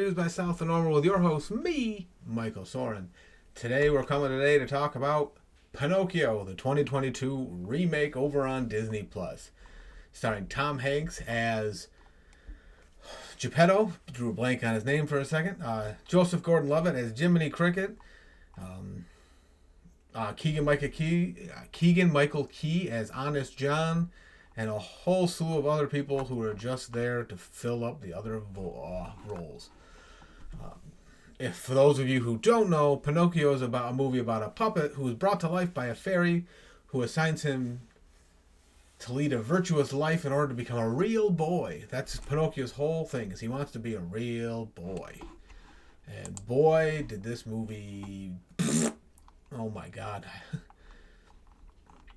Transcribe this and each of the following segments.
News by South of Normal with your host, me, Michael Soren. Today we're coming to talk about Pinocchio, the 2022 remake over on Disney Plus, starring Tom Hanks as Geppetto. Drew a blank on his name for a second. Joseph Gordon-Levitt as Jiminy Cricket. Keegan-Michael Key as Honest John, and a whole slew of other people who are just there to fill up the other roles. If for those of you who don't know, Pinocchio is about a movie about a puppet who is brought to life by a fairy who assigns him to lead a virtuous life in order to become a real boy. That's Pinocchio's whole thing, is he wants to be a real boy. And boy, did this movie... oh my God.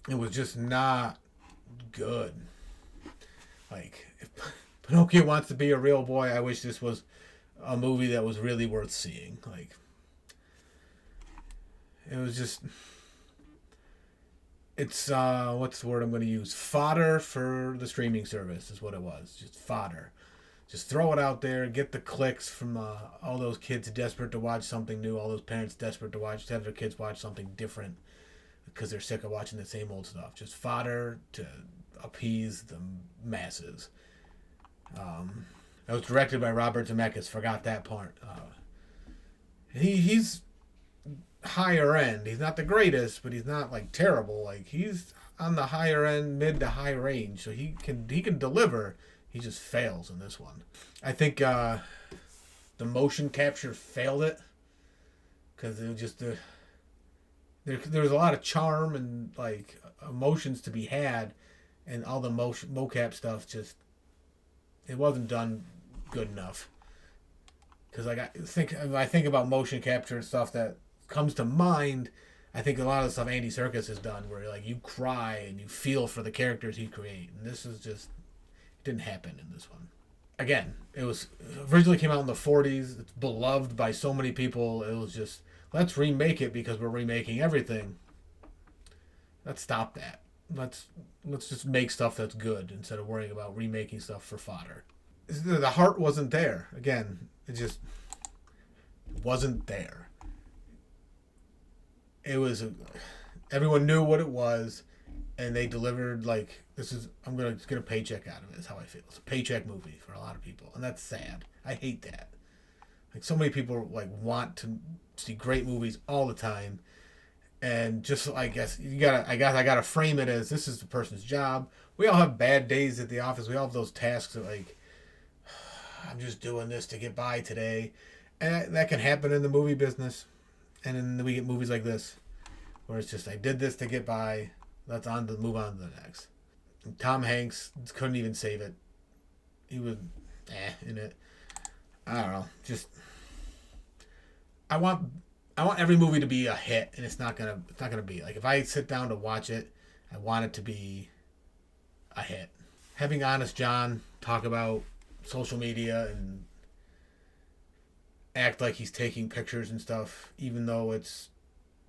It was just not good. Like, if Pinocchio wants to be a real boy, I wish this was a movie that was really worth seeing. Like, it was just... It's, what's the word I'm going to use? Fodder for the streaming service is what it was. Just fodder. Just throw it out there, get the clicks from all those kids desperate to watch something new, all those parents desperate to have their kids watch something different because they're sick of watching the same old stuff. Just fodder to appease the masses. It was directed by Robert Zemeckis. Forgot that part. He's higher end. He's not the greatest, but he's not like terrible. Like, he's on the higher end, mid to high range, so he can deliver. He just fails in this one. I think the motion capture failed it because it was just there was a lot of charm and like emotions to be had, and all the mocap stuff just it wasn't done good enough. Because like I think about motion capture and stuff that comes to mind. I think a lot of the stuff Andy Serkis has done, where like you cry and you feel for the characters he creates, and this is just. It didn't happen in this one. Again, it was originally came out in the 40s. It's beloved by so many people. It was just, let's remake it because we're remaking everything. Let's stop that. Let's just make stuff that's good instead of worrying about remaking stuff for fodder. The heart wasn't there. Again, it just wasn't there. It was, everyone knew what it was. And they delivered, like, I'm going to get a paycheck out of it, is how I feel. It's a paycheck movie for a lot of people. And that's sad. I hate that. Like, so many people, like, want to see great movies all the time. And just, I guess I got to frame it as this is the person's job. We all have bad days at the office. We all have those tasks that, like, I'm just doing this to get by today. And that can happen in the movie business. And then we get movies like this, where it's just, I did this to get by. Let's move on to the next. Tom Hanks couldn't even save it. He was in it. I don't know. Just I want every movie to be a hit, and it's not gonna be. Like, if I sit down to watch it, I want it to be a hit. Having Honest John talk about social media and act like he's taking pictures and stuff, even though it's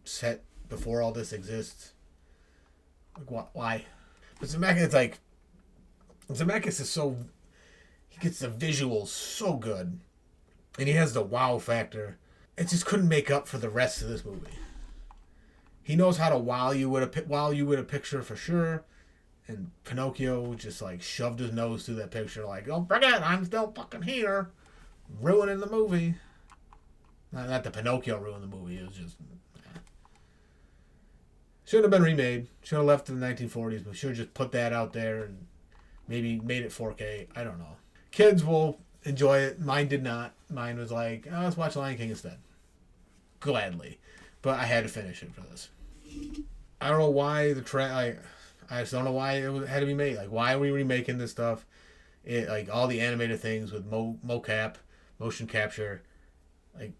set before all this exists. Like, why? But Zemeckis is so... He gets the visuals so good. And he has the wow factor. It just couldn't make up for the rest of this movie. He knows how to wow you with a picture for sure. And Pinocchio just, like, shoved his nose through that picture like, don't forget, I'm still fucking here. Ruining the movie. Not that Pinocchio ruined the movie. It was just... Should have been remade. Should have left in the 1940s, but should have just put that out there and maybe made it 4K. I don't know. Kids will enjoy it. Mine did not. Mine was like, let's watch Lion King instead. Gladly. But I had to finish it for this. I don't know why I just don't know why it had to be made. Like, why are we remaking this stuff? Like, all the animated things with mocap, motion capture. Like,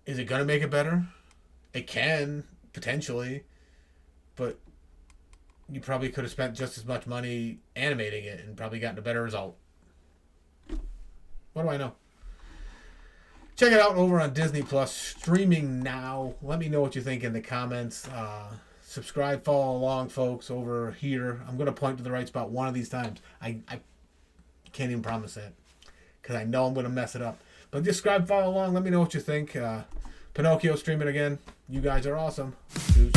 is it going to make it better? It can. Potentially, but you probably could have spent just as much money animating it and probably gotten a better result. What do I know? Check it out over on Disney Plus, streaming now. Let me know what you think in the comments. Subscribe, follow along, folks, over here. I'm going to point to the right spot one of these times. I can't even promise that. because I know I'm going to mess it up. But just subscribe, follow along. Let me know what you think. Pinocchio streaming again. You guys are awesome. Deuces.